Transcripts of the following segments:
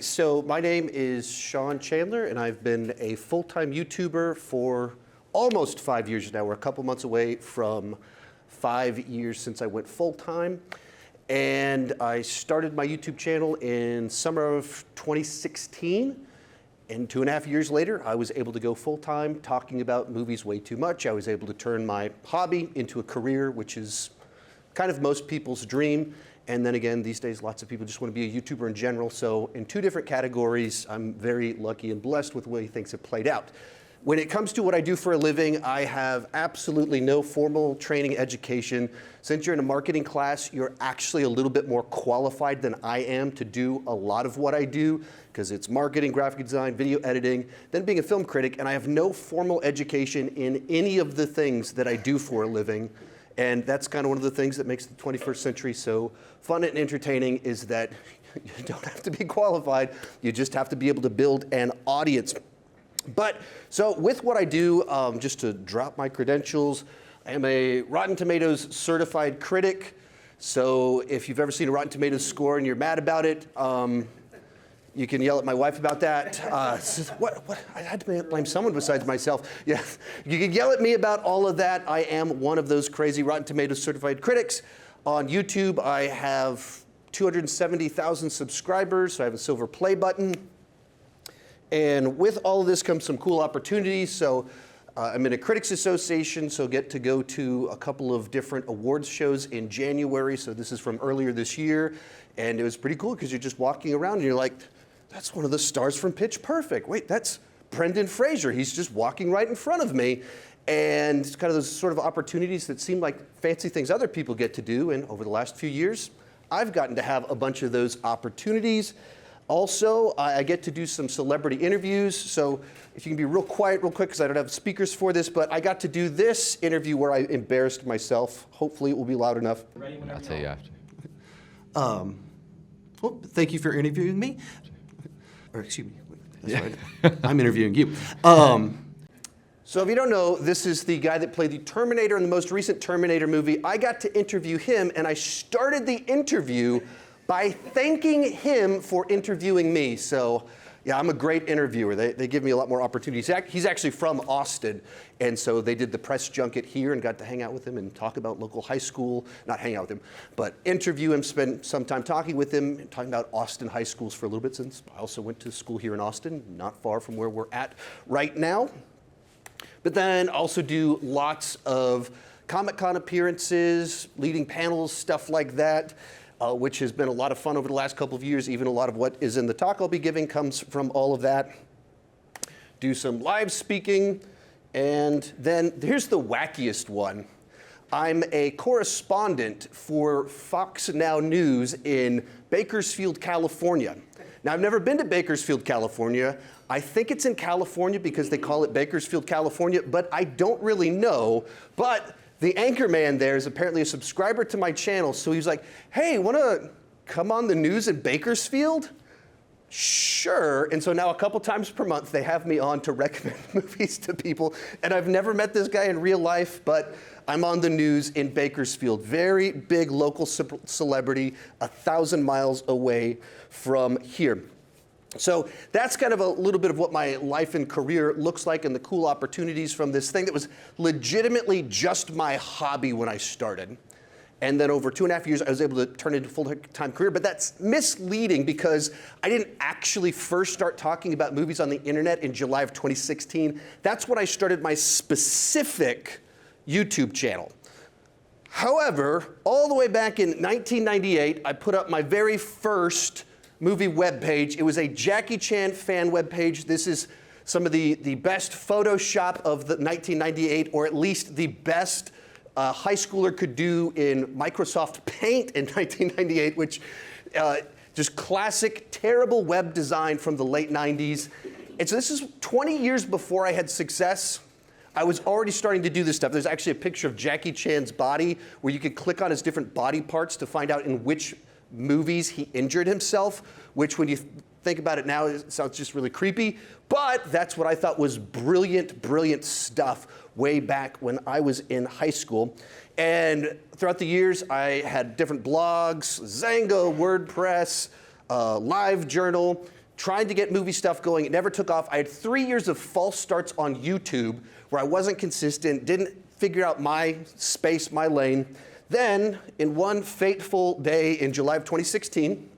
So my name is Sean Chandler, and I've been a full-time YouTuber for almost 5 years now. We're a couple months away from 5 years since I went full-time. And I started my YouTube channel in summer of 2016. And 2.5 years later, I was able to go full-time talking about movies way too much. I was able to turn my hobby into a career, which is kind of most people's dream. And then again, these days, lots of people just want to be a YouTuber in general. So in two different categories, I'm very lucky and blessed with the way things have played out. When it comes to what I do for a living, I have absolutely no formal training education. Since you're in a marketing class, you're actually a little bit more qualified than I am to do a lot of what I do, because it's marketing, graphic design, video editing, then being a film critic, and I have no formal education in any of the things that I do for a living. And that's kind of one of the things that makes the 21st century so fun and entertaining, is that you don't have to be qualified. You just have to be able to build an audience. But so with what I do, just to drop my credentials, I am a Rotten Tomatoes certified critic. So if you've ever seen a Rotten Tomatoes score and you're mad about it, you can yell at my wife about that. I had to blame someone besides myself. Yeah, you can yell at me about all of that. I am one of those crazy Rotten Tomatoes certified critics. On YouTube, I have 270,000 subscribers, so I have a silver play button. And with all of this comes some cool opportunities. So I'm in a critics association, so get to go to a couple of different awards shows in January. So this is from earlier this year. And it was pretty cool because you're just walking around and you're like, that's one of the stars from Pitch Perfect. Wait, that's Brendan Fraser. He's just walking right in front of me. And it's kind of those sort of opportunities that seem like fancy things other people get to do. And over the last few years, I've gotten to have a bunch of those opportunities. Also, I get to do some celebrity interviews. So if you can be real quiet real quick, because I don't have speakers for this, but I got to do this interview where I embarrassed myself. Hopefully it will be loud enough. I'll tell you after. Well, thank you for interviewing me. Or excuse me, that's right. I'm interviewing you. So if you don't know, this is the guy that played the Terminator in the most recent Terminator movie. I got to interview him, and I started the interview by thanking him for interviewing me. So yeah, I'm a great interviewer. They give me a lot more opportunities. He's actually from Austin, and so they did the press junket here and got to hang out with him and talk about local high school. Not hang out with him, but interview him, spend some time talking with him, and talking about Austin high schools for a little bit, since I also went to school here in Austin, not far from where we're at right now. But then also do lots of Comic-Con appearances, leading panels, stuff like that. Which has been a lot of fun over the last couple of years. Even a lot of what is in the talk I'll be giving comes from all of that. Do some live speaking. And then here's the wackiest one. I'm a correspondent for Fox Now News in Bakersfield, California. Now, I've never been to Bakersfield, California. I think it's in California because they call it Bakersfield, California, but I don't really know. But the anchor man there is apparently a subscriber to my channel, so he's like, hey, want to come on the news in Bakersfield? Sure. And so now a couple times per month, they have me on to recommend movies to people. And I've never met this guy in real life, but I'm on the news in Bakersfield. Very big local celebrity, 1,000 miles away from here. So that's kind of a little bit of what my life and career looks like, and the cool opportunities from this thing that was legitimately just my hobby when I started. And then over 2.5 years, I was able to turn it into a full-time career. But that's misleading, because I didn't actually first start talking about movies on the internet in July of 2016. That's when I started my specific YouTube channel. However, all the way back in 1998, I put up my very first movie webpage. It was a Jackie Chan fan webpage. This is some of the best Photoshop of the 1998, or at least the best high schooler could do in Microsoft Paint in 1998, which just classic, terrible web design from the late 90s. And so this is 20 years before I had success. I was already starting to do this stuff. There's actually a picture of Jackie Chan's body where you could click on his different body parts to find out in which movies he injured himself, which when you think about it now, it sounds just really creepy. But that's what I thought was brilliant, brilliant stuff way back when I was in high school. And throughout the years, I had different blogs, Zanga, WordPress, LiveJournal, trying to get movie stuff going. It never took off. I had 3 years of false starts on YouTube where I wasn't consistent, didn't figure out my space, my lane. Then, in one fateful day in July of 2016,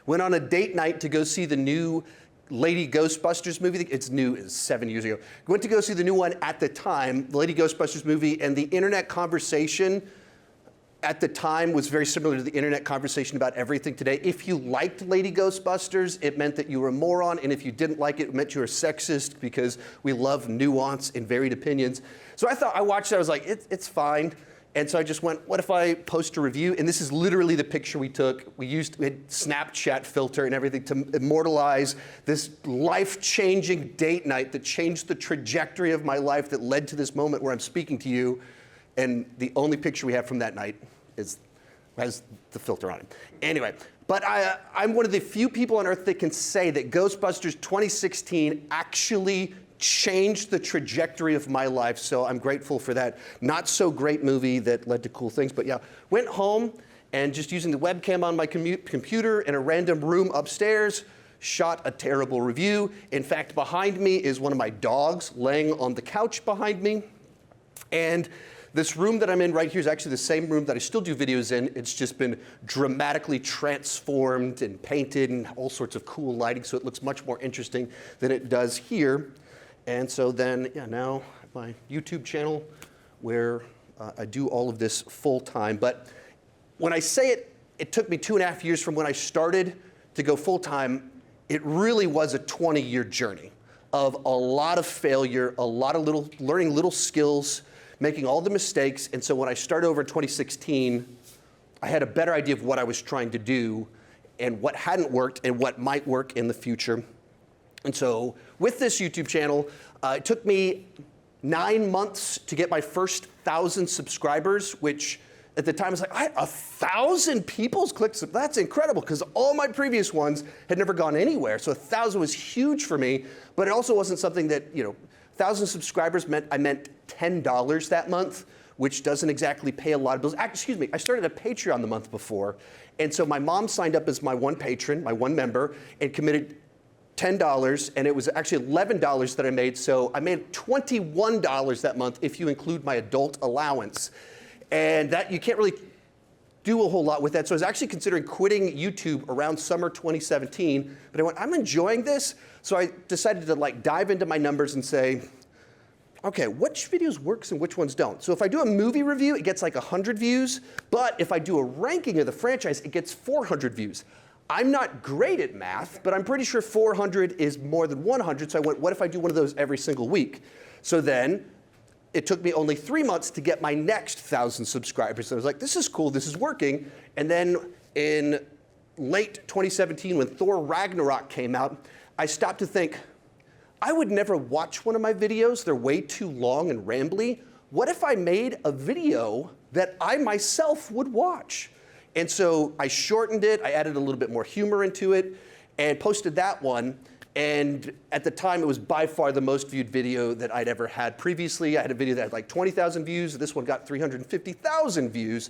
went on a date night to go see the new Lady Ghostbusters movie. It's new, it's 7 years ago. Went to go see the new one at the time, the Lady Ghostbusters movie, and the internet conversation at the time was very similar to the internet conversation about everything today. If you liked Lady Ghostbusters, it meant that you were a moron, and if you didn't like it, it meant you were sexist, because we love nuance and varied opinions. So I watched it, I was like, it's fine. And so I just went, what if I post a review? And this is literally the picture we took. We had Snapchat filter and everything to immortalize this life-changing date night that changed the trajectory of my life, that led to this moment where I'm speaking to you. And the only picture we have from that night has the filter on it. Anyway, but I'm one of the few people on earth that can say that Ghostbusters 2016 actually changed the trajectory of my life, so I'm grateful for that not so great movie that led to cool things. But yeah, went home and just using the webcam on my computer in a random room upstairs, shot a terrible review. In fact, behind me is one of my dogs laying on the couch behind me. And this room that I'm in right here is actually the same room that I still do videos in. It's just been dramatically transformed and painted and all sorts of cool lighting, so it looks much more interesting than it does here. And so then, yeah, now my YouTube channel where I do all of this full time. But when I say it took me 2.5 years from when I started to go full time, it really was a 20-year journey of a lot of failure, a lot of learning little skills, making all the mistakes. And so when I started over in 2016, I had a better idea of what I was trying to do and what hadn't worked and what might work in the future. And so with this YouTube channel, it took me 9 months to get my first 1,000 subscribers, which at the time I was like, 1,000 people's clicked. That's incredible, because all my previous ones had never gone anywhere. So 1,000 was huge for me, but it also wasn't something that, 1,000 subscribers meant I meant $10 that month, which doesn't exactly pay a lot of bills. Excuse me, I started a Patreon the month before. And so my mom signed up as my one patron, my one member, and committed $10, and it was actually $11 that I made, so I made $21 that month if you include my adult allowance. And that, you can't really do a whole lot with that, so I was actually considering quitting YouTube around summer 2017, but I went, I'm enjoying this, so I decided to dive into my numbers and say, okay, which videos works and which ones don't? So if I do a movie review, it gets 100 views, but if I do a ranking of the franchise, it gets 400 views. I'm not great at math, but I'm pretty sure 400 is more than 100, so I went, what if I do one of those every single week? So then, it took me only 3 months to get my next 1,000 subscribers. So I was like, this is cool, this is working. And then in late 2017, when Thor Ragnarok came out, I stopped to think, I would never watch one of my videos, they're way too long and rambly. What if I made a video that I myself would watch? And so I shortened it, I added a little bit more humor into it, and posted that one. And at the time, it was by far the most viewed video that I'd ever had. Previously, I had a video that had 20,000 views. This one got 350,000 views,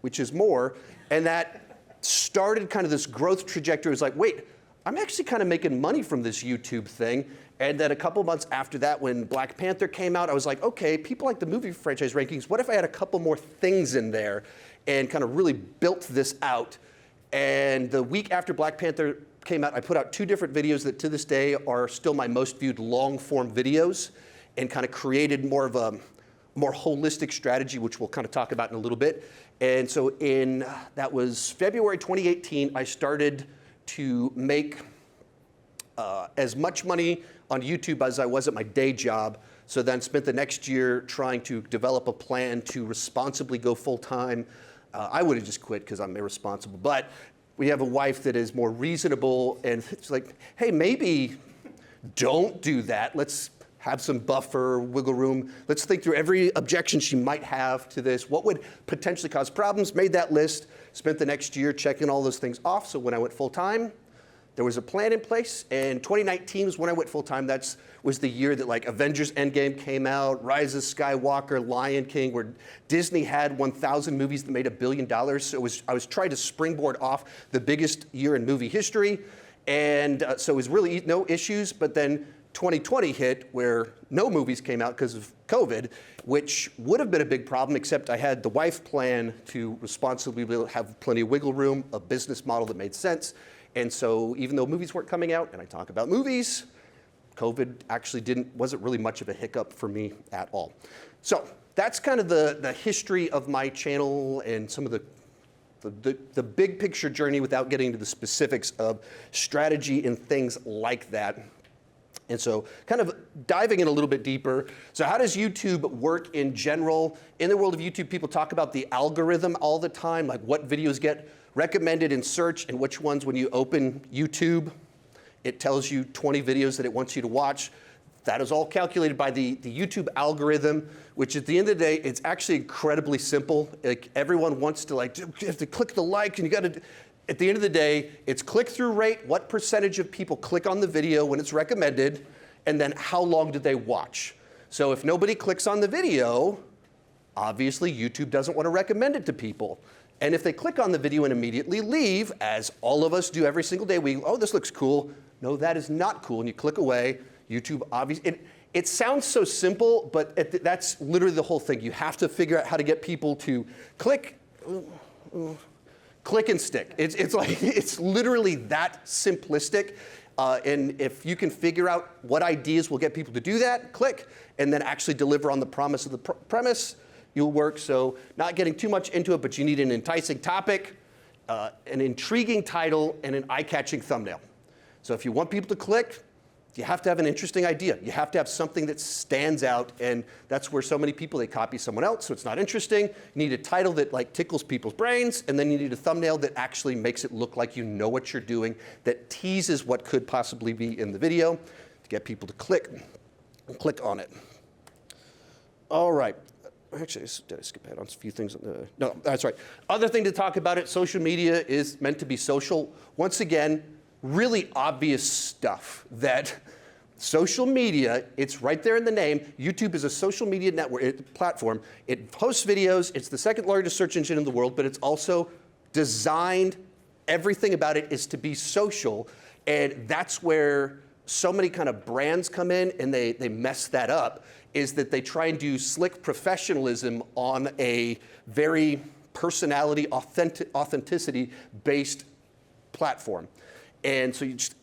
which is more. And that started kind of this growth trajectory. It was like, wait, I'm actually kind of making money from this YouTube thing. And then a couple months after that, when Black Panther came out, I was like, okay, people like the movie franchise rankings. What if I had a couple more things in there and kind of really built this out? And the week after Black Panther came out, I put out 2 different videos that to this day are still my most viewed long form videos, and kind of created more of a more holistic strategy, which we'll kind of talk about in a little bit. And so that was February 2018, I started to make as much money on YouTube as I was at my day job. So then spent the next year trying to develop a plan to responsibly go full time. I would have just quit because I'm irresponsible, but we have a wife that is more reasonable, and it's like, hey, maybe don't do that. Let's have some buffer, wiggle room. Let's think through every objection she might have to this. What would potentially cause problems? Made that list, spent the next year checking all those things off. So when I went full time, there was a plan in place, and 2019 was when I went full time. That was the year that Avengers Endgame came out, Rise of Skywalker, Lion King, where Disney had 1,000 movies that made $1 billion. So I was trying to springboard off the biggest year in movie history, And so it was really no issues, but then 2020 hit where no movies came out because of COVID, which would have been a big problem, except I had the wife plan to responsibly have plenty of wiggle room, a business model that made sense. And so even though movies weren't coming out, and I talk about movies, COVID actually wasn't really much of a hiccup for me at all. So that's kind of the history of my channel and some of the big picture journey without getting into the specifics of strategy and things like that. And so kind of diving in a little bit deeper. So how does YouTube work in general? In the world of YouTube, people talk about the algorithm all the time, like what videos get recommended in search and which ones when you open YouTube, it tells you 20 videos that it wants you to watch. That is all calculated by the YouTube algorithm, which at the end of the day, it's actually incredibly simple. Like everyone wants to you have to click the like and you got to, at the end of the day, it's click-through rate, what percentage of people click on the video when it's recommended, and then how long did they watch. So if nobody clicks on the video, obviously YouTube doesn't want to recommend it to people. And if they click on the video and immediately leave, as all of us do every single day, oh, this looks cool. No, that is not cool, and you click away. YouTube obviously, it sounds so simple, but that's literally the whole thing. You have to figure out how to get people to click and stick. It's literally that simplistic. And if you can figure out what ideas will get people to do that, click, and then actually deliver on the promise of the premise, you'll work. So not getting too much into it, but you need an enticing topic, an intriguing title, and an eye-catching thumbnail. So if you want people to click, you have to have an interesting idea. You have to have something that stands out, and that's where so many people, they copy someone else, so it's not interesting. You need a title that tickles people's brains, and then you need a thumbnail that actually makes it look like you know what you're doing, that teases what could possibly be in the video to get people to click on it. All right. Actually, did I skip ahead on a few things? No, that's right. Other thing to talk about it, social media is meant to be social. Once again, really obvious stuff that social media, it's right there in the name. YouTube is a social media network platform. It hosts videos. It's the second largest search engine in the world, but it's also designed, everything about it is to be social. And that's where so many kind of brands come in and they mess that up, is that they try and do slick professionalism on a very personality, authenticity-based platform. And so you just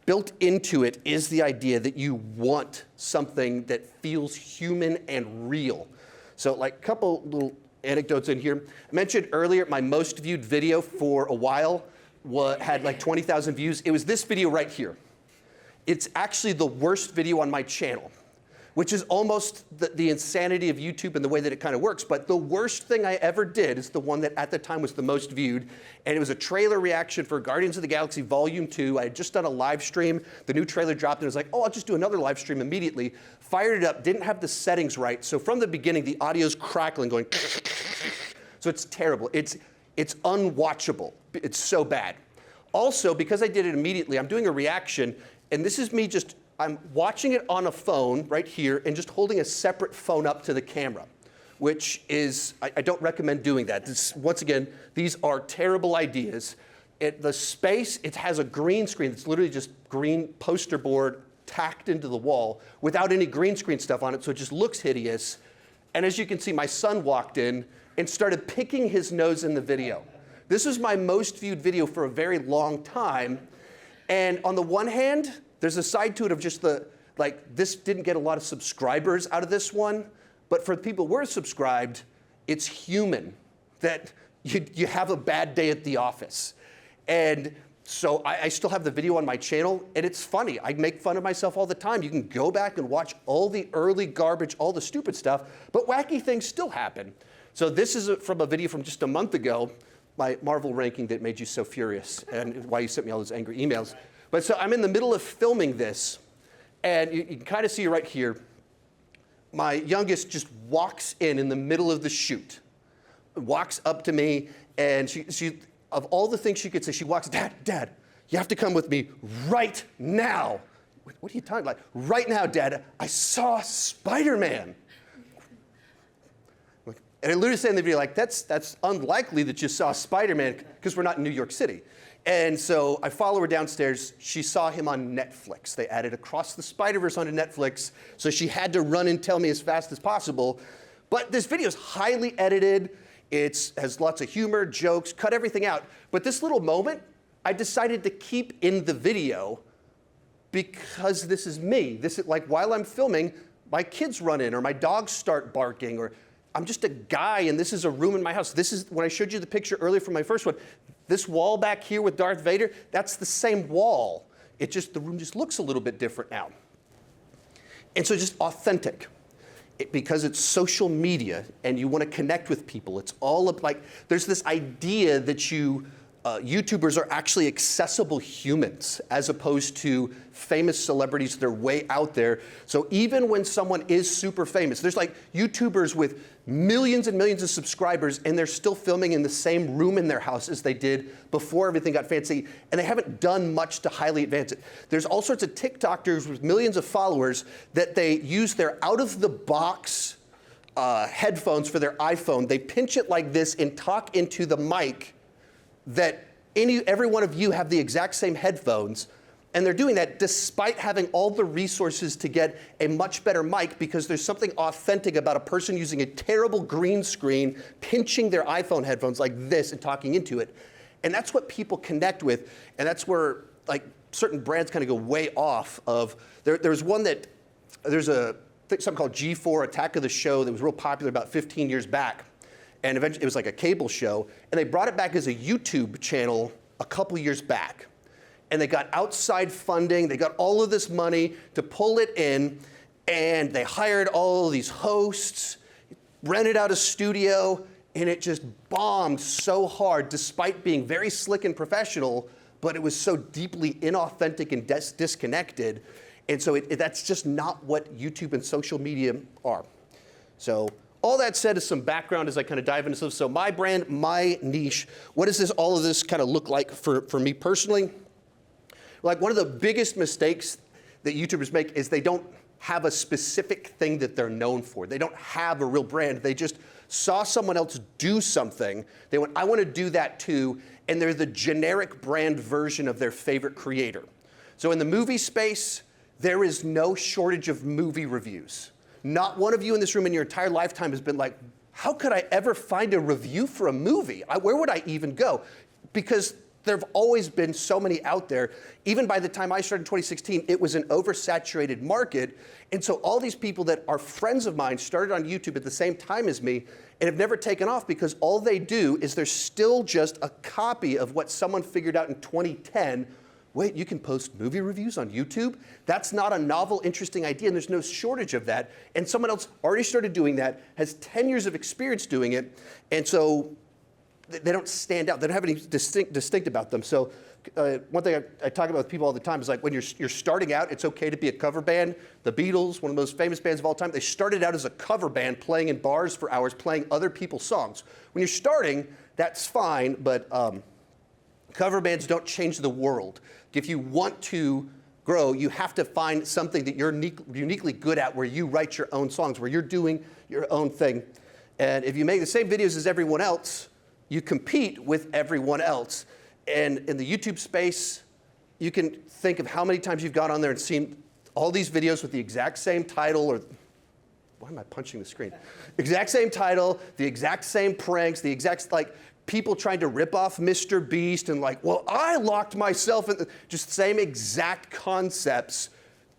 built into it is the idea that you want something that feels human and real. So a couple little anecdotes in here. I mentioned earlier my most viewed video for a while had 20,000 views. It was this video right here. It's actually the worst video on my channel, which is almost the insanity of YouTube and the way that it kind of works. But the worst thing I ever did is the one that at the time was the most viewed. And it was a trailer reaction for Guardians of the Galaxy Volume 2. I had just done a live stream. The new trailer dropped and I was like, oh, I'll just do another live stream immediately. Fired it up, didn't have the settings right. So from the beginning, the audio's crackling, going so it's terrible. It's unwatchable. It's so bad. Also, because I did it immediately, I'm doing a reaction, and this is me I'm watching it on a phone right here and just holding a separate phone up to the camera, which is, I don't recommend doing that. Once again, these are terrible ideas. The space, it has a green screen. It's literally just green poster board tacked into the wall without any green screen stuff on it, so it just looks hideous. And as you can see, my son walked in and started picking his nose in the video. This was my most viewed video for a very long time. And on the one hand, there's a side to it of just this didn't get a lot of subscribers out of this one, but for the people who were subscribed, it's human that you have a bad day at the office. And so I still have the video on my channel, and it's funny. I make fun of myself all the time. You can go back and watch all the early garbage, all the stupid stuff, but wacky things still happen. So this is from a video from just a month ago, my Marvel ranking that made you so furious, and why you sent me all those angry emails. But so I'm in the middle of filming this, and you can kind of see right here, my youngest just walks in the middle of the shoot, walks up to me, and she of all the things she could say, she walks, Dad, you have to come with me right now. What are you talking about? Right now, Dad, I saw Spider-Man. And I literally say in the video, that's unlikely that you saw Spider-Man because we're not in New York City. And so I follow her downstairs. She saw him on Netflix. They added Across the Spider-Verse onto Netflix, so she had to run and tell me as fast as possible. But this video is highly edited. It has lots of humor, jokes, cut everything out. But this little moment, I decided to keep in the video because this is me. This is like while I'm filming, my kids run in or my dogs start barking or I'm just a guy and this is a room in my house. This is, when I showed you the picture earlier from my first one, this wall back here with Darth Vader, that's the same wall. It just, the room just looks a little bit different now. And so just authentic. Because it's social media and you want to connect with people. It's all of, like, there's this idea that YouTubers are actually accessible humans as opposed to famous celebrities that are way out there. So even when someone is super famous, there's like YouTubers with millions and millions of subscribers and they're still filming in the same room in their house as they did before everything got fancy, and they haven't done much to highly advance it. There's all sorts of TikTokers with millions of followers that they use their out-of-the-box headphones for their iPhone. They pinch it like this and talk into the mic that every one of you have the exact same headphones, and they're doing that despite having all the resources to get a much better mic because there's something authentic about a person using a terrible green screen, pinching their iPhone headphones like this and talking into it. And that's what people connect with, and that's where like certain brands kind of go way off of. There's one that, there's something called G4, Attack of the Show, that was real popular about 15 years back. And eventually, it was like a cable show, and they brought it back as a YouTube channel a couple years back. And they got outside funding, they got all of this money to pull it in, and they hired all of these hosts, rented out a studio, and it just bombed so hard despite being very slick and professional, but it was so deeply inauthentic and disconnected. And so that's just not what YouTube and social media are. So all that said is some background as I kind of dive into this. So my brand, my niche, what does all of this kind of look like for me personally? Like one of the biggest mistakes that YouTubers make is they don't have a specific thing that they're known for. They don't have a real brand. They just saw someone else do something. They went, I want to do that too, and they're the generic brand version of their favorite creator. So in the movie space, there is no shortage of movie reviews. Not one of you in this room in your entire lifetime has been like, how could I ever find a review for a movie? Where would I even go? Because there have always been so many out there. Even by the time I started in 2016, it was an oversaturated market. And so all these people that are friends of mine started on YouTube at the same time as me and have never taken off because all they do is they're still just a copy of what someone figured out in 2010. Wait, you can post movie reviews on YouTube? That's not a novel, interesting idea, and there's no shortage of that. And someone else already started doing that, has 10 years of experience doing it, and so they don't stand out. They don't have anything distinct about them. So one thing I talk about with people all the time is like when you're starting out, it's okay to be a cover band. The Beatles, one of the most famous bands of all time, they started out as a cover band playing in bars for hours, playing other people's songs. When you're starting, that's fine, but cover bands don't change the world. If you want to grow, you have to find something that you're uniquely good at where you write your own songs, where you're doing your own thing. And if you make the same videos as everyone else, you compete with everyone else. And in the YouTube space, you can think of how many times you've gone on there and seen all these videos with the exact same title, or why am I punching the screen? Exact same title, the exact same pranks, the exact, like, people trying to rip off Mr. Beast and like, well, I locked myself in, just same exact concepts,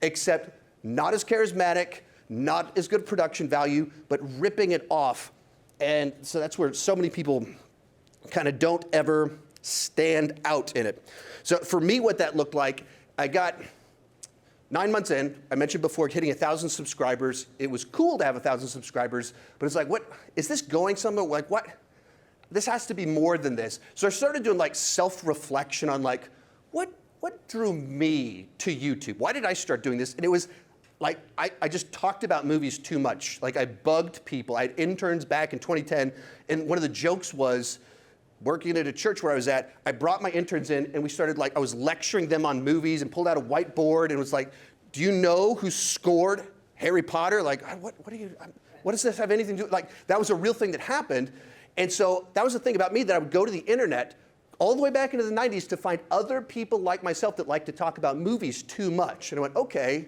except not as charismatic, not as good production value, but ripping it off. And so that's where so many people kind of don't ever stand out in it. So for me, what that looked like, I got 9 months in, I mentioned before, hitting 1,000 subscribers. It was cool to have 1,000 subscribers, but it's like, what, is this going somewhere? Like, what? This has to be more than this. So I started doing like self-reflection on like, what drew me to YouTube? Why did I start doing this? And it was like, I just talked about movies too much. Like I bugged people. I had interns back in 2010, and one of the jokes was, working at a church where I was at, I brought my interns in and we started like, I was lecturing them on movies and pulled out a whiteboard and was like, do you know who scored Harry Potter? Like, what does this have anything to do? Like, that was a real thing that happened. And so that was the thing about me, that I would go to the internet all the way back into the 90s to find other people like myself that like to talk about movies too much. And I went, okay,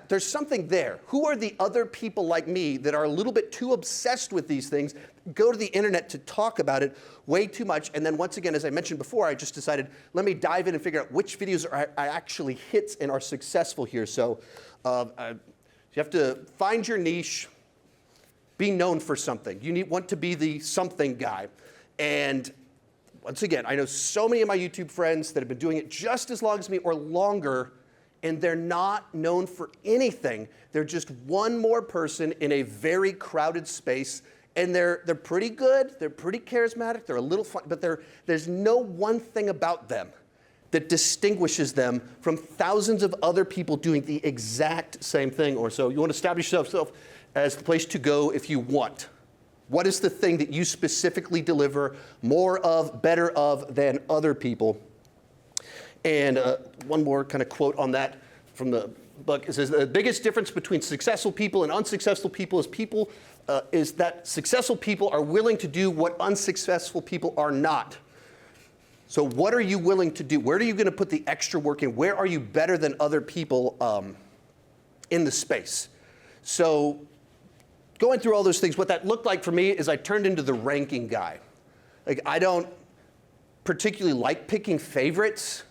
there's something there. Who are the other people like me that are a little bit too obsessed with these things, go to the internet to talk about it way too much? And then once again, as I mentioned before, I just decided, let me dive in and figure out which videos are actually hits and are successful here. So you have to find your niche, be known for something. You want to be the something guy. And once again, I know so many of my YouTube friends that have been doing it just as long as me or longer, and they're not known for anything. They're just one more person in a very crowded space, and they're pretty good, they're pretty charismatic, they're a little fun, but there's no one thing about them that distinguishes them from thousands of other people doing the exact same thing. Or so you want to establish yourself as the place to go if you want. What is the thing that you specifically deliver more of, better of than other people? And one more kind of quote on that from the book. It says, the biggest difference between successful people and unsuccessful people is that successful people are willing to do what unsuccessful people are not. So what are you willing to do? Where are you going to put the extra work in? Where are you better than other people in the space? So going through all those things, what that looked like for me is I turned into the ranking guy. Like, I don't particularly like picking favorites.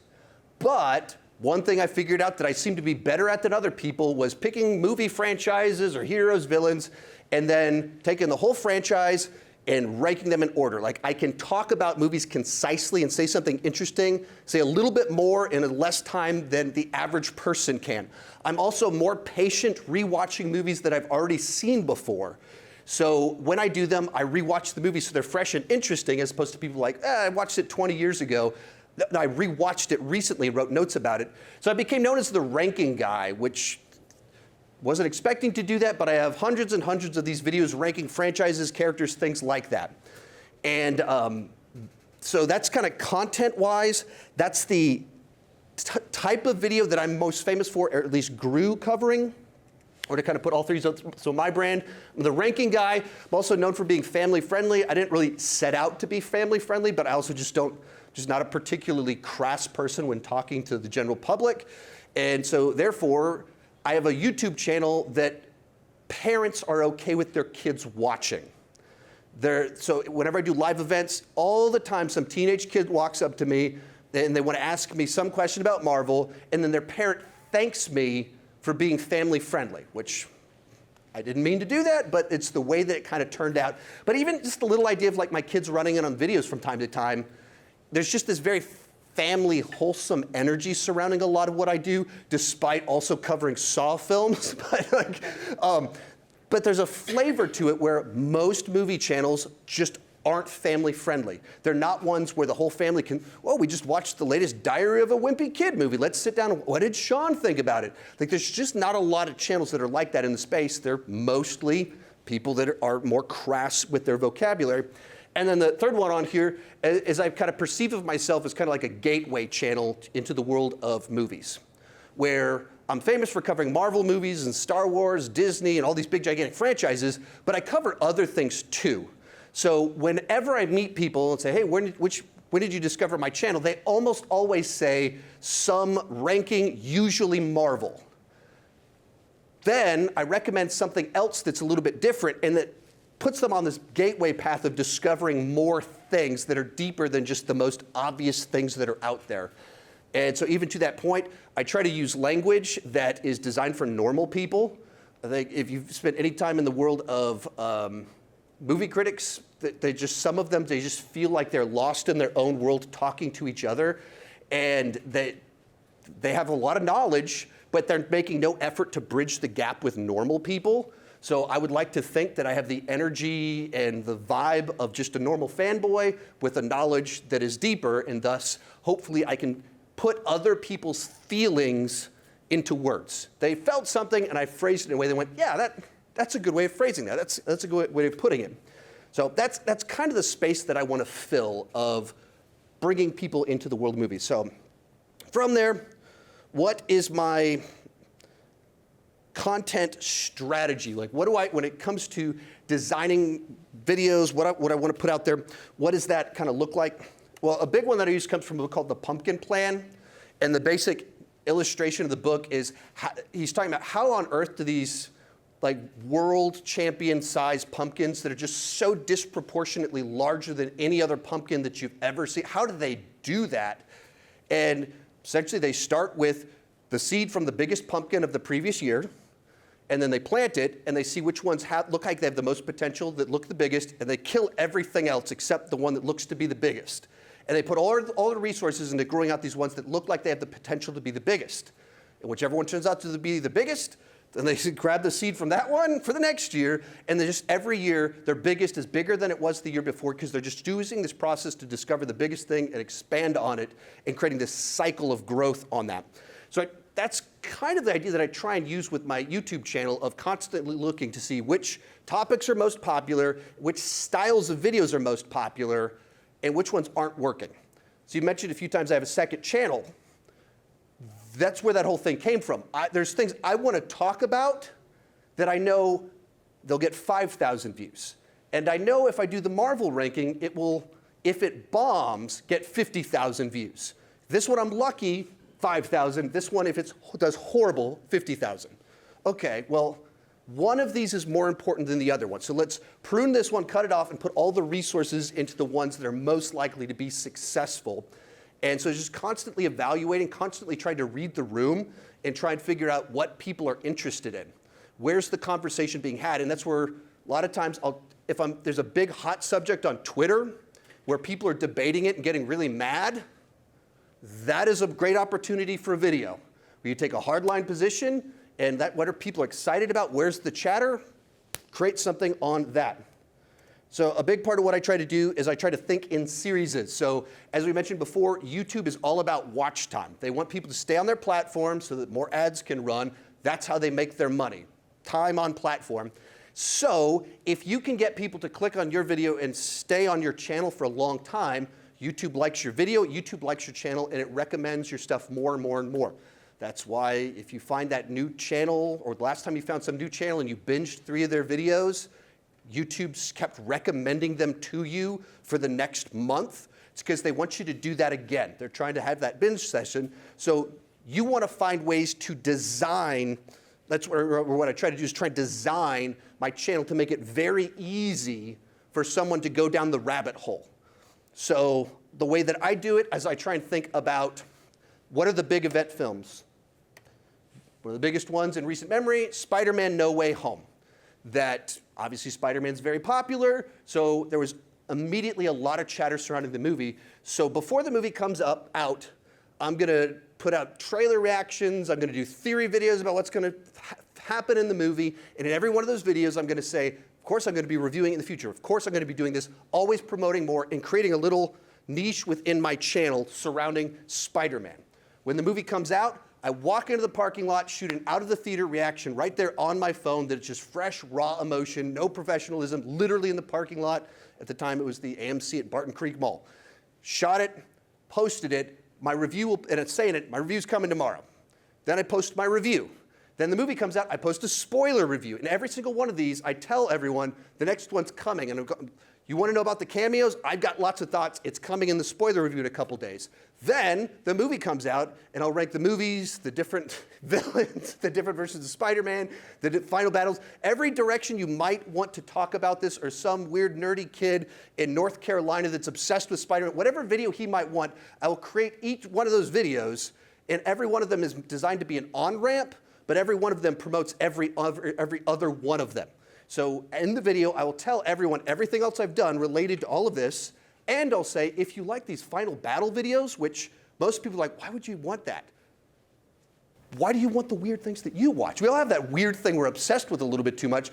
But one thing I figured out that I seemed to be better at than other people was picking movie franchises or heroes, villains, and then taking the whole franchise and ranking them in order. Like, I can talk about movies concisely and say something interesting, say a little bit more in less time than the average person can. I'm also more patient rewatching movies that I've already seen before. So when I do them, I rewatch the movies so they're fresh and interesting, as opposed to people like, I watched it 20 years ago. I rewatched it recently and wrote notes about it. So I became known as the ranking guy, which wasn't expecting to do that, but I have hundreds and hundreds of these videos ranking franchises, characters, things like that. And so that's kind of content-wise. That's the type of video that I'm most famous for, or at least grew covering, or to kind of put all three. So my brand, I'm the ranking guy. I'm also known for being family-friendly. I didn't really set out to be family-friendly, but I also just not a particularly crass person when talking to the general public. And so therefore, I have a YouTube channel that parents are okay with their kids watching. So whenever I do live events, all the time some teenage kid walks up to me and they want to ask me some question about Marvel, and then their parent thanks me for being family friendly, which I didn't mean to do that, but it's the way that it kind of turned out. But even just the little idea of like my kids running in on videos from time to time, there's just this very family, wholesome energy surrounding a lot of what I do, despite also covering Saw films. But there's a flavor to it where most movie channels just aren't family friendly. They're not ones where the whole family can, oh, we just watched the latest Diary of a Wimpy Kid movie. Let's sit down. What did Sean think about it? Like, there's just not a lot of channels that are like that in the space. They're mostly people that are more crass with their vocabulary. And then the third one on here is I kind of perceive of myself as kind of like a gateway channel into the world of movies, where I'm famous for covering Marvel movies and Star Wars, Disney, and all these big gigantic franchises, but I cover other things too. So whenever I meet people and say, hey, when did you discover my channel? They almost always say some ranking, usually Marvel. Then I recommend something else that's a little bit different and that puts them on this gateway path of discovering more things that are deeper than just the most obvious things that are out there. And so even to that point, I try to use language that is designed for normal people. I think if you've spent any time in the world of movie critics, some of them, they just feel like they're lost in their own world talking to each other. And they have a lot of knowledge, but they're making no effort to bridge the gap with normal people. So I would like to think that I have the energy and the vibe of just a normal fanboy with a knowledge that is deeper, and thus, hopefully, I can put other people's feelings into words. They felt something, and I phrased it in a way they went, yeah, that's a good way of phrasing that. That's a good way of putting it. So that's kind of the space that I want to fill of bringing people into the world of movies. So from there, what is my content strategy. Like what do I, when it comes to designing videos, what I want to put out there, what does that kind of look like? Well, a big one that I use comes from a book called The Pumpkin Plan. And the basic illustration of the book is, he's talking about how on earth do these like world champion sized pumpkins that are just so disproportionately larger than any other pumpkin that you've ever seen, how do they do that? And essentially they start with the seed from the biggest pumpkin of the previous year, and then they plant it, and they see which ones look like they have the most potential, that look the biggest, and they kill everything else except the one that looks to be the biggest. And they put all the resources into growing out these ones that look like they have the potential to be the biggest. And whichever one turns out to be the biggest, then they grab the seed from that one for the next year, and then just every year, their biggest is bigger than it was the year before because they're just using this process to discover the biggest thing and expand on it and creating this cycle of growth on that. So that's kind of the idea that I try and use with my YouTube channel of constantly looking to see which topics are most popular, which styles of videos are most popular, and which ones aren't working. So you mentioned a few times I have a second channel. That's where that whole thing came from. There's things I want to talk about that I know they'll get 5,000 views. And I know if I do the Marvel ranking, it will, if it bombs, get 50,000 views. This one I'm lucky, 5,000. This one, if it does horrible, 50,000. Okay, well, one of these is more important than the other one. So let's prune this one, cut it off, and put all the resources into the ones that are most likely to be successful. And so just constantly evaluating, constantly trying to read the room and try and figure out what people are interested in. Where's the conversation being had? And that's where a lot of times, there's a big hot subject on Twitter where people are debating it and getting really mad, that is a great opportunity for a video where you take a hardline position and what are people excited about? Where's the chatter? Create something on that. So a big part of what I try to do is I try to think in series. So as we mentioned before, YouTube is all about watch time. They want people to stay on their platform so that more ads can run. That's how they make their money, time on platform. So if you can get people to click on your video and stay on your channel for a long time, YouTube likes your video, YouTube likes your channel, and it recommends your stuff more and more and more. That's why if you find that new channel, or the last time you found some new channel and you binged 3 of their videos, YouTube's kept recommending them to you for the next month. It's because they want you to do that again. They're trying to have that binge session. So you want to find ways to design, that's what I try to do is try to design my channel to make it very easy for someone to go down the rabbit hole. So the way that I do it is I try and think about what are the big event films. One of the biggest ones in recent memory, Spider-Man No Way Home. That obviously Spider-Man's very popular, so there was immediately a lot of chatter surrounding the movie. So before the movie comes out, I'm gonna put out trailer reactions, I'm gonna do theory videos about what's gonna happen in the movie, and in every one of those videos I'm gonna say, of course I'm gonna be reviewing it in the future, of course I'm gonna be doing this, always promoting more and creating a little niche within my channel surrounding Spider-Man. When the movie comes out, I walk into the parking lot, shoot an out of the theater reaction right there on my phone that it's just fresh, raw emotion, no professionalism, literally in the parking lot. At the time it was the AMC at Barton Creek Mall. Shot it, posted it, my review, and it's saying it, my review's coming tomorrow. Then I post my review. Then the movie comes out, I post a spoiler review. And every single one of these, I tell everyone, the next one's coming. And you want to know about the cameos? I've got lots of thoughts. It's coming in the spoiler review in a couple days. Then the movie comes out, and I'll rank the movies, the different villains, the different versions of Spider-Man, the final battles. Every direction you might want to talk about this, or some weird nerdy kid in North Carolina that's obsessed with Spider-Man, whatever video he might want, I will create each one of those videos, and every one of them is designed to be an on-ramp, but every one of them promotes every other one of them. So in the video, I will tell everyone everything else I've done related to all of this, and I'll say, if you like these final battle videos, which most people are like, why would you want that? Why do you want the weird things that you watch? We all have that weird thing we're obsessed with a little bit too much.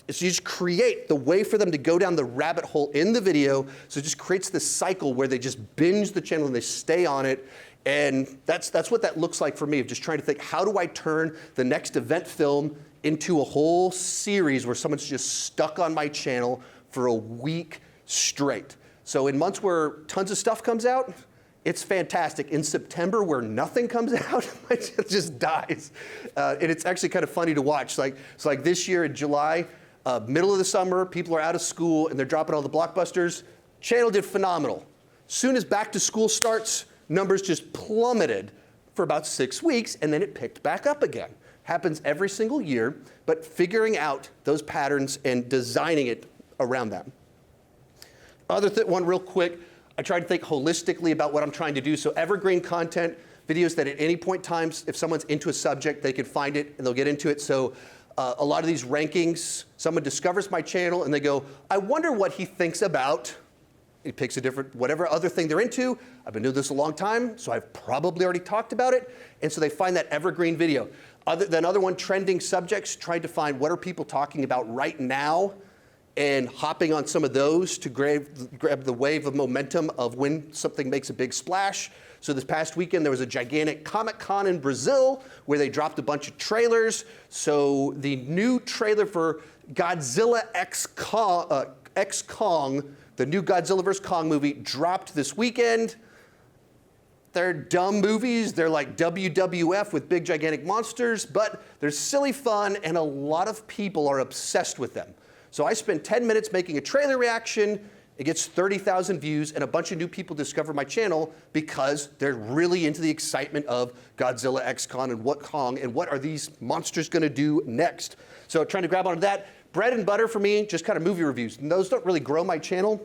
So you just create the way for them to go down the rabbit hole in the video, so it just creates this cycle where they just binge the channel and they stay on it. And that's what that looks like for me, of just trying to think, how do I turn the next event film into a whole series where someone's just stuck on my channel for a week straight. So in months where tons of stuff comes out, It's fantastic. In September, where nothing comes out, it just dies. And it's actually kind of funny to watch. It's like this year in July, middle of the summer, people are out of school and they're dropping all the blockbusters. Channel did phenomenal. Soon as back to school starts, numbers just plummeted for about 6 weeks, and then it picked back up again. Happens every single year, but figuring out those patterns and designing it around them. Other one real quick, I try to think holistically about what I'm trying to do. So evergreen content, videos that at any point in time, if someone's into a subject, they can find it and they'll get into it. So a lot of these rankings, someone discovers my channel and they go, I wonder what he thinks about. He picks a different, whatever other thing they're into. I've been doing this a long time, so I've probably already talked about it. And so they find that evergreen video. Another one, trending subjects, tried to find what are people talking about right now and hopping on some of those to grab the wave of momentum of when something makes a big splash. So this past weekend, there was a gigantic Comic-Con in Brazil where they dropped a bunch of trailers. So the new trailer for Godzilla X Kong, the new Godzilla vs. Kong movie, dropped this weekend. They're dumb movies. They're like WWF with big, gigantic monsters, but they're silly fun, and a lot of people are obsessed with them. So I spent 10 minutes making a trailer reaction. It gets 30,000 views, and a bunch of new people discover my channel because they're really into the excitement of Godzilla X Kong and what are these monsters going to do next. So trying to grab onto that. Bread and butter for me, just kind of movie reviews. And those don't really grow my channel,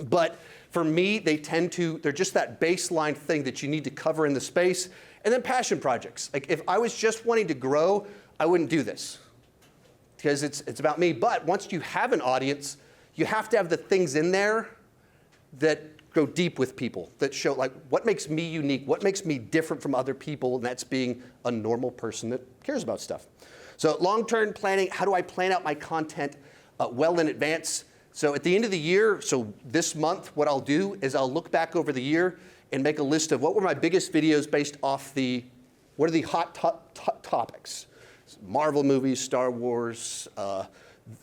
but for me, they're just that baseline thing that you need to cover in the space. And then passion projects. Like if I was just wanting to grow, I wouldn't do this because it's about me. But once you have an audience, you have to have the things in there that go deep with people, that show like what makes me unique, what makes me different from other people, and that's being a normal person that cares about stuff. So long-term planning, how do I plan out my content well in advance? So at the end of the year, so this month, what I'll do is I'll look back over the year and make a list of what were my biggest videos based off what are the hot topics? Marvel movies, Star Wars.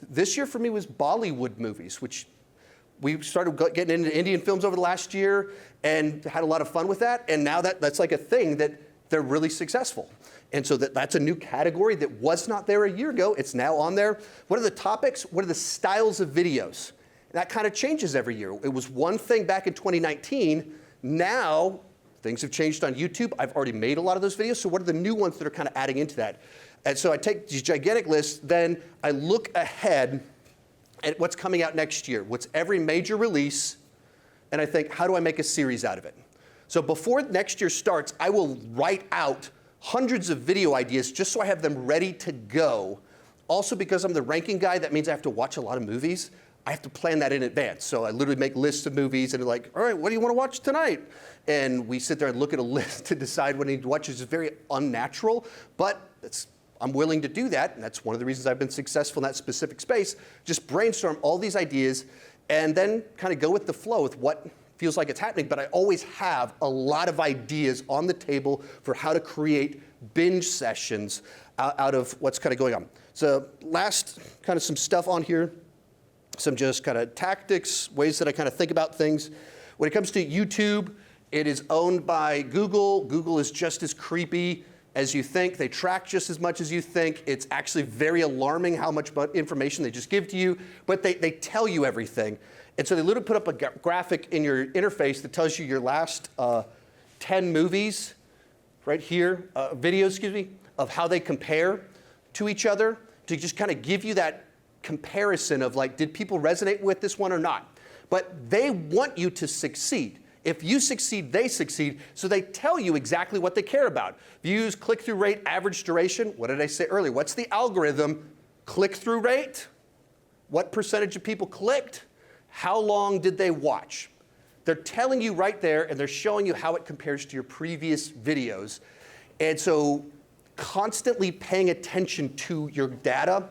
This year for me was Bollywood movies, which we started getting into Indian films over the last year and had a lot of fun with that. And now that's like a thing that they're really successful. And so that's a new category that was not there a year ago. It's now on there. What are the topics? What are the styles of videos? And that kind of changes every year. It was one thing back in 2019. Now, things have changed on YouTube. I've already made a lot of those videos. So what are the new ones that are kind of adding into that? And so I take these gigantic lists. Then I look ahead at what's coming out next year. What's every major release? And I think, how do I make a series out of it? So before next year starts, I will write out hundreds of video ideas just so I have them ready to go. Also, because I'm the ranking guy, that means I have to watch a lot of movies. I have to plan that in advance. So I literally make lists of movies and they're like, all right, what do you want to watch tonight? And we sit there and look at a list to decide what I need to watch. It's very unnatural, but I'm willing to do that. And that's one of the reasons I've been successful in that specific space. Just brainstorm all these ideas and then kind of go with the flow with what feels like it's happening, but I always have a lot of ideas on the table for how to create binge sessions out of what's kind of going on. So last kind of some stuff on here, some just kind of tactics, ways that I kind of think about things. When it comes to YouTube, it is owned by Google. Google is just as creepy as you think. They track just as much as you think. It's actually very alarming how much information they just give to you, but they tell you everything. And so they literally put up a graphic in your interface that tells you your last 10 movies, right here, videos, excuse me, of how they compare to each other to just kind of give you that comparison of like, did people resonate with this one or not? But they want you to succeed. If you succeed, they succeed. So they tell you exactly what they care about. Views, click-through rate, average duration. What did I say earlier? What's the algorithm? Click-through rate. What percentage of people clicked? How long did they watch? They're telling you right there, and they're showing you how it compares to your previous videos. And so constantly paying attention to your data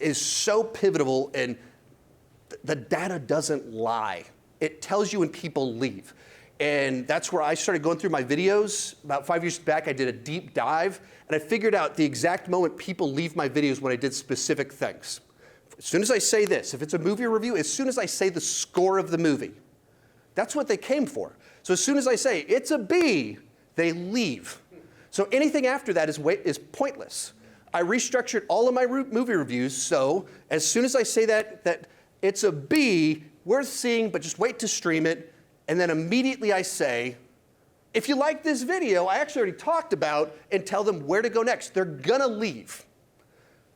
is so pivotal, and the data doesn't lie. It tells you when people leave. And that's where I started going through my videos. About 5 years back, I did a deep dive, and I figured out the exact moment people leave my videos when I did specific things. As soon as I say this, if it's a movie review, as soon as I say the score of the movie, that's what they came for. So as soon as I say, it's a B, they leave. So anything after that is pointless. I restructured all of my movie reviews, so as soon as I say that it's a B, worth seeing, but just wait to stream it, and then immediately I say, if you like this video, I actually already talked about, and tell them where to go next. They're gonna leave.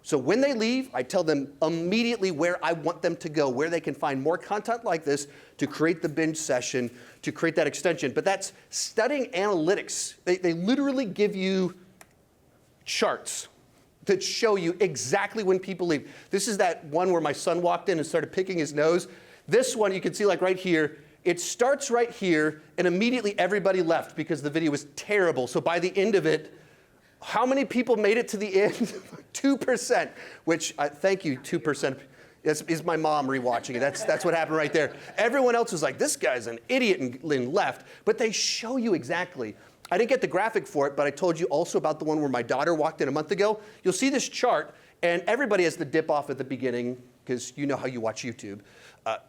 So when they leave, I tell them immediately where I want them to go, where they can find more content like this to create the binge session, to create that extension. But that's studying analytics. They literally give you charts that show you exactly when people leave. This is that one where my son walked in and started picking his nose. This one you can see like right here, it starts right here and immediately everybody left because the video was terrible. So by the end of it, how many people made it to the end? 2%, which, thank you, 2%. Is my mom rewatching it. That's what happened right there. Everyone else was like, this guy's an idiot and left. But they show you exactly. I didn't get the graphic for it, but I told you also about the one where my daughter walked in a month ago. You'll see this chart, and everybody has the dip off at the beginning, because you know how you watch YouTube.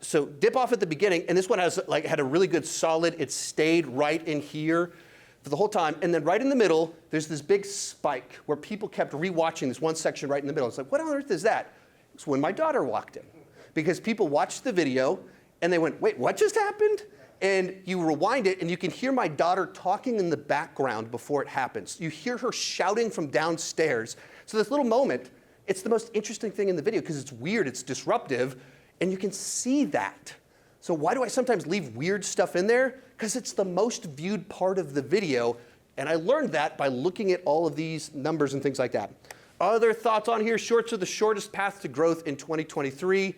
So dip off at the beginning, and this one had a really good solid, it stayed right in here for the whole time. And then right in the middle, there's this big spike where people kept rewatching this one section right in the middle. It's like, what on earth is that? It's when my daughter walked in. Because people watched the video, and they went, wait, what just happened? And you rewind it, and you can hear my daughter talking in the background before it happens. You hear her shouting from downstairs. So this little moment, it's the most interesting thing in the video because it's weird, it's disruptive, and you can see that. So why do I sometimes leave weird stuff in there? Because it's the most viewed part of the video, and I learned that by looking at all of these numbers and things like that. Other thoughts on here, shorts are the shortest path to growth in 2023.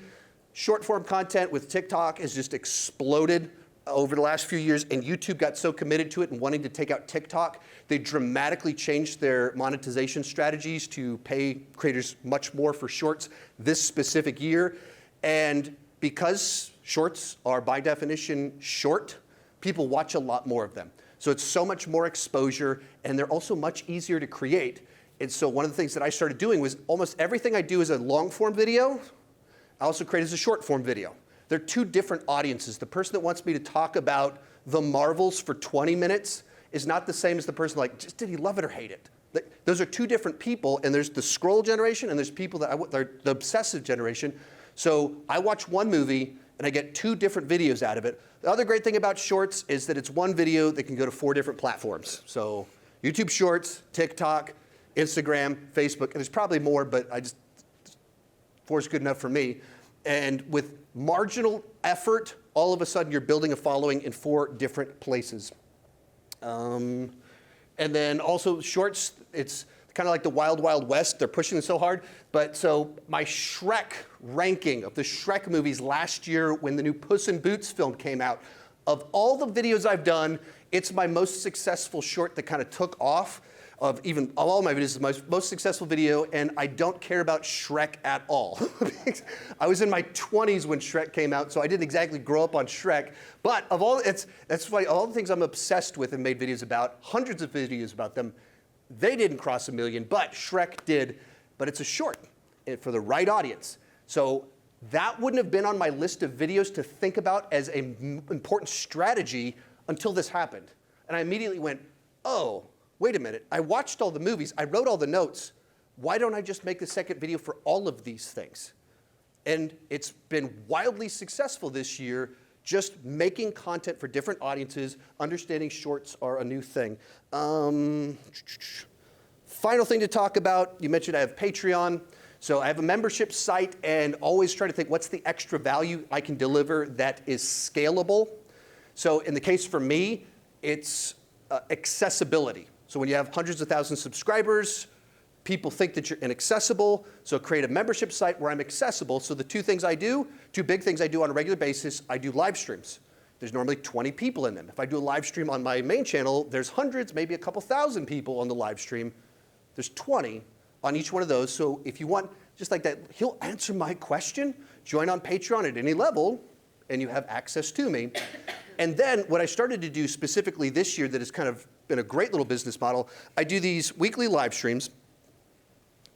Short form content with TikTok has just exploded over the last few years, and YouTube got so committed to it and wanting to take out TikTok, they dramatically changed their monetization strategies to pay creators much more for shorts this specific year. And because shorts are by definition short, people watch a lot more of them. So it's so much more exposure, and they're also much easier to create. And so one of the things that I started doing was almost everything I do is a long form video, I also create as a short form video. They're two different audiences. The person that wants me to talk about the Marvels for 20 minutes is not the same as the person like, just did he love it or hate it? Those are two different people, and there's the scroll generation, and there's people that are the obsessive generation. So I watch one movie, and I get two different videos out of it. The other great thing about shorts is that it's one video that can go to 4 different platforms. So YouTube Shorts, TikTok, Instagram, Facebook, and there's probably more, but 4 is good enough for me. And with marginal effort, all of a sudden you're building a following in 4 different places. And then also shorts, it's kind of like the Wild Wild West. They're pushing it so hard. But so my Shrek ranking of the Shrek movies last year when the new Puss in Boots film came out, of all the videos I've done, it's my most successful short that kind of took off. Of all my videos, the most successful video, and I don't care about Shrek at all. I was in my 20s when Shrek came out, so I didn't exactly grow up on Shrek. But that's why all the things I'm obsessed with and made videos about, hundreds of videos about them, they didn't cross 1 million, but Shrek did. But it's a short for the right audience. So that wouldn't have been on my list of videos to think about as an important strategy until this happened. And I immediately went, oh, wait a minute, I watched all the movies, I wrote all the notes, why don't I just make the second video for all of these things? And it's been wildly successful this year, just making content for different audiences, understanding shorts are a new thing. Final thing to talk about, you mentioned I have Patreon. So I have a membership site and always try to think what's the extra value I can deliver that is scalable. So in the case for me, it's accessibility. So when you have hundreds of thousands of subscribers, people think that you're inaccessible. So create a membership site where I'm accessible. So the two big things I do on a regular basis, I do live streams. There's normally 20 people in them. If I do a live stream on my main channel, there's hundreds, maybe a couple thousand people on the live stream. There's 20 on each one of those. So if you want, just like that, he'll answer my question, join on Patreon at any level, and you have access to me. And then what I started to do specifically this year that has kind of been a great little business model, I do these weekly live streams,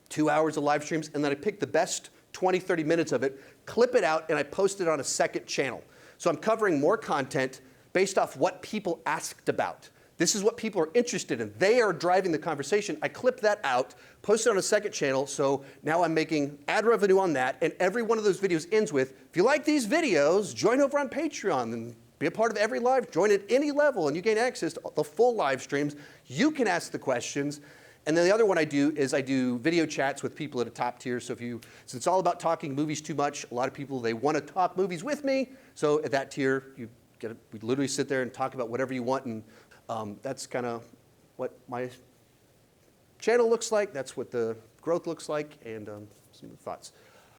2 hours of live streams, and then I pick the best 20, 30 minutes of it, clip it out, and I post it on a second channel. So I'm covering more content based off what people asked about. This is what people are interested in. They are driving the conversation. I clip that out, post it on a second channel, so now I'm making ad revenue on that, and every one of those videos ends with, if you like these videos, join over on Patreon and be a part of every live, join at any level, and you gain access to the full live streams. You can ask the questions. And then the other one I do is I do video chats with people at a top tier. So since it's all about talking movies too much, a lot of people, they want to talk movies with me. So at that tier, we literally sit there and talk about whatever you want, and that's kind of what my channel looks like. That's what the growth looks like, and some thoughts.